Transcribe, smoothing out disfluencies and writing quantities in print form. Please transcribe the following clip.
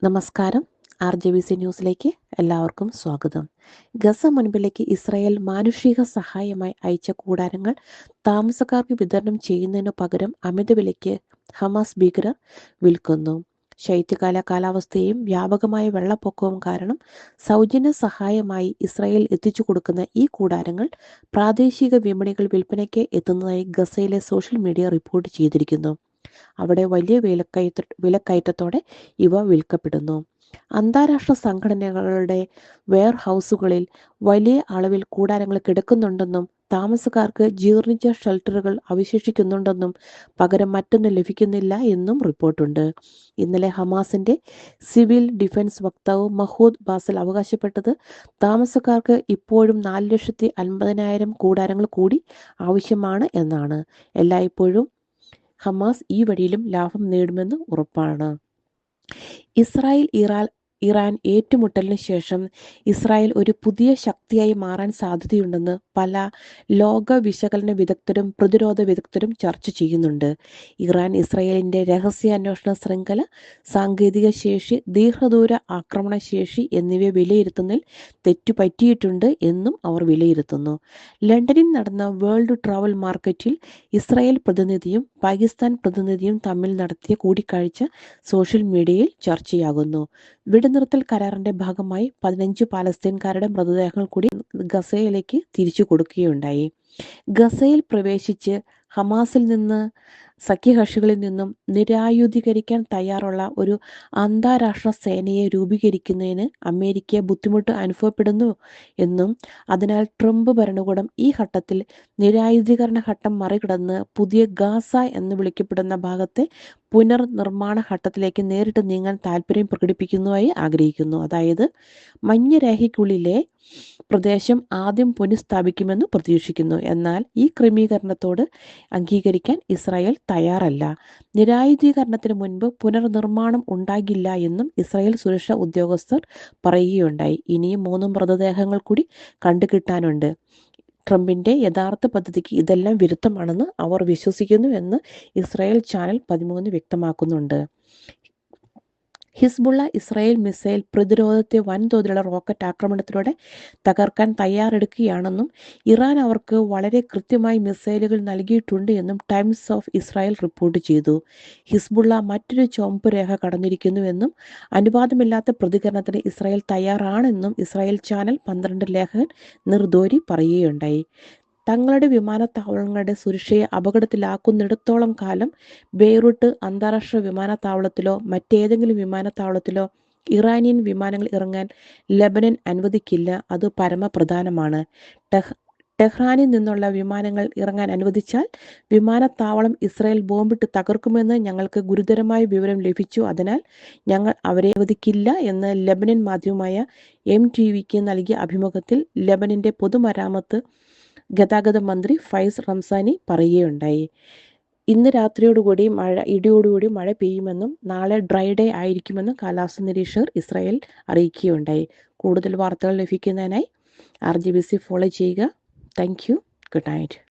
നമസ്കാരം. RJVC ന്യൂസിലേക്ക് എല്ലാവർക്കും സ്വാഗതം. ഗസ മുൻപിലേക്ക് ഇസ്രായേൽ മാനുഷിക സഹായമായി അയച്ച കൂടാരങ്ങൾ താമസക്കാർക്ക് വിതരണം ചെയ്യുന്നതിനു പകരം അമിതവിലയ്ക്ക് ഹമാസ് ഭീകരർ വിൽക്കുന്നു. ശൈത്യകാല കാലാവസ്ഥയും വ്യാപകമായ വെള്ളപ്പൊക്കവും കാരണം സൗജന്യ സഹായമായി ഇസ്രായേൽ എത്തിച്ചു കൊടുക്കുന്ന ഈ കൂടാരങ്ങൾ പ്രാദേശിക വിപണികൾ വിൽപ്പനയ്ക്ക് എത്തുന്നതായി ഗസയിലെ സോഷ്യൽ മീഡിയ റിപ്പോർട്ട് ചെയ്തിരിക്കുന്നു. അവിടെ വലിയ വിലക്കയറ്റത്തോടെ ഇവ വിൽക്കപ്പെടുന്നു. അന്താരാഷ്ട്ര സംഘടനകളുടെ വെയർ ഹൗസുകളിൽ വലിയ അളവിൽ കൂടാരങ്ങൾ കിടക്കുന്നുണ്ടെന്നും താമസക്കാർക്ക് ജീർണിച്ച ഷെൽട്ടറുകൾ അവശേഷിക്കുന്നുണ്ടെന്നും പകരം മറ്റൊന്നും ലഭിക്കുന്നില്ല എന്നും റിപ്പോർട്ടുണ്ട്. ഇന്നലെ ഹമാസിന്റെ സിവിൽ ഡിഫൻസ് വക്താവ് മഹൂദ് ബാസൽ അവകാശപ്പെട്ടത് താമസക്കാർക്ക് ഇപ്പോഴും 4,50,000 കൂടാരങ്ങൾ കൂടി ആവശ്യമാണ് എന്നാണ്. എല്ലായ്പ്പോഴും ഹമാസ് ഈ വഴിയിലും ലാഭം നേടുമെന്ന് ഉറപ്പാണ്. ഇറാൻ ഏറ്റുമുട്ടലിന് ശേഷം ഇസ്രായേൽ ഒരു പുതിയ ശക്തിയായി മാറാൻ സാധ്യതയുണ്ടെന്ന് പല ലോക വിശകലന വിദഗ്ധരും പ്രതിരോധ വിദഗ്ധരും ചർച്ച ചെയ്യുന്നുണ്ട്. ഇറാൻ ഇസ്രായേലിന്റെ രഹസ്യാന്വേഷണ ശൃംഖല, സാങ്കേതിക ശേഷി, ദീർഘദൂര ആക്രമണ ശേഷി എന്നിവയെ വിലയിരുത്തുന്നതിൽ തെറ്റുപറ്റിയിട്ടുണ്ട് എന്നും അവർ വിലയിരുത്തുന്നു. ലണ്ടനിൽ നടന്ന വേൾഡ് ട്രാവൽ മാർക്കറ്റിൽ ഇസ്രായേൽ പ്രതിനിധിയും പാകിസ്ഥാൻ പ്രതിനിധിയും തമ്മിൽ നടത്തിയ കൂടിക്കാഴ്ച സോഷ്യൽ മീഡിയയിൽ ചർച്ചയാകുന്നു. വെടിനിർത്തൽ കരാറിന്റെ ഭാഗമായി 15 പാലസ്തീൻകാരുടെ മൃതദേഹങ്ങൾ കൂടി ഗസയിലേക്ക് തിരിച്ചു കൊടുക്കുകയുണ്ടായി. ഗസയിൽ പ്രവേശിച്ച് ഹമാസിൽ നിന്ന് സഖ്യകക്ഷികളിൽ നിന്നും നിരായുധീകരിക്കാൻ തയ്യാറുള്ള ഒരു അന്താരാഷ്ട്ര സേനയെ രൂപീകരിക്കുന്നതിന് അമേരിക്ക ബുദ്ധിമുട്ട് അനുഭവപ്പെടുന്നു എന്നും അതിനാൽ ട്രംപ് ഭരണകൂടം ഈ ഘട്ടത്തിൽ നിരായുധീകരണ ഘട്ടം മറികടന്ന് പുതിയ ഗാസ എന്ന് വിളിക്കപ്പെടുന്ന ഭാഗത്തെ പുനർനിർമ്മാണ ഘട്ടത്തിലേക്ക് നേരിട്ട് നീങ്ങാൻ താല്പര്യം പ്രകടിപ്പിക്കുന്നതായി ആഗ്രഹിക്കുന്നു. അതായത് മഞ്ഞരേഖയ്ക്കുള്ളിലെ പ്രദേശം ആദ്യം പുനഃസ്ഥാപിക്കുമെന്ന് പ്രതീക്ഷിക്കുന്നു. എന്നാൽ ഈ ക്രമീകരണത്തോട് അംഗീകരിക്കാൻ ഇസ്രായേൽ തയ്യാറല്ല. നിരായുധീകരണത്തിന് മുൻപ് പുനർനിർമ്മാണം ഉണ്ടാകില്ല എന്നും ഇസ്രായേൽ സുരക്ഷാ ഉദ്യോഗസ്ഥർ പറയുകയുണ്ടായി. ഇനിയും 3 മൃതദേഹങ്ങൾ കൂടി കണ്ടുകിട്ടാനുണ്ട്. ട്രംപിന്റെ യഥാർത്ഥ പദ്ധതിക്ക് ഇതെല്ലാം വിരുദ്ധമാണെന്ന് അവർ വിശ്വസിക്കുന്നു എന്ന് ഇസ്രായേൽ ചാനൽ 13 വ്യക്തമാക്കുന്നുണ്ട്. ഹിസ്ബുള്ള ഇസ്രായേൽ മിസൈൽ പ്രതിരോധത്തെ വൻതോതിലുള്ള റോക്കറ്റ് ആക്രമണത്തിലൂടെ തകർക്കാൻ തയ്യാറെടുക്കുകയാണെന്നും ഇറാൻ അവർക്ക് വളരെ കൃത്യമായി മിസൈലുകൾ നൽകിയിട്ടുണ്ട് എന്നും ടൈംസ് ഓഫ് ഇസ്രായേൽ റിപ്പോർട്ട് ചെയ്തു. ഹിസ്ബുള്ള മറ്റൊരു ചുവപ്പ് രേഖ കടന്നിരിക്കുന്നുവെന്നും അനുവാദമില്ലാത്ത പ്രതികരണത്തിന് ഇസ്രായേൽ തയ്യാറാണെന്നും ഇസ്രായേൽ ചാനൽ 12 ലേഖകൻ നിർദോരി പറയുകയുണ്ടായി. തങ്ങളുടെ വിമാനത്താവളങ്ങളുടെ സുരക്ഷയെ അപകടത്തിലാക്കുന്നിടത്തോളം കാലം ബെയ്റൂട്ട് അന്താരാഷ്ട്ര വിമാനത്താവളത്തിലോ മറ്റേതെങ്കിലും വിമാനത്താവളത്തിലോ ഇറാനിയൻ വിമാനങ്ങൾ ഇറങ്ങാൻ ലെബനൻ അനുവദിക്കില്ല. അത് പരമപ്രധാനമാണ്. ടെഹ്റാനിൽ നിന്നുള്ള വിമാനങ്ങൾ ഇറങ്ങാൻ അനുവദിച്ചാൽ വിമാനത്താവളം ഇസ്രായേൽ ബോംബിട്ട് തകർക്കുമെന്ന് ഞങ്ങൾക്ക് ഗുരുതരമായ വിവരം ലഭിച്ചു. അതിനാൽ ഞങ്ങൾ അവരെ അനുവദിക്കില്ല എന്ന് ലെബനൻ മാധ്യമമായ MTVക്ക് നൽകിയ അഭിമുഖത്തിൽ ലെബനന്റെ പൊതുമരാമത്ത് ഗതാഗത മന്ത്രി ഫൈസ് റംസാനി പറയുകയുണ്ടായി. ഇന്ന് രാത്രിയോടുകൂടി ഇടിയോടുകൂടി മഴ പെയ്യുമെന്നും നാളെ ഡ്രൈ ഡേ ആയിരിക്കുമെന്നും കാലാവസ്ഥാ നിരീക്ഷകർ ഇസ്രായേൽ അറിയിക്കുകയുണ്ടായി. കൂടുതൽ വാർത്തകൾ ലഭിക്കുന്നതിനായി RJVC ഫോളോ ചെയ്യുക. Thank you. Good night.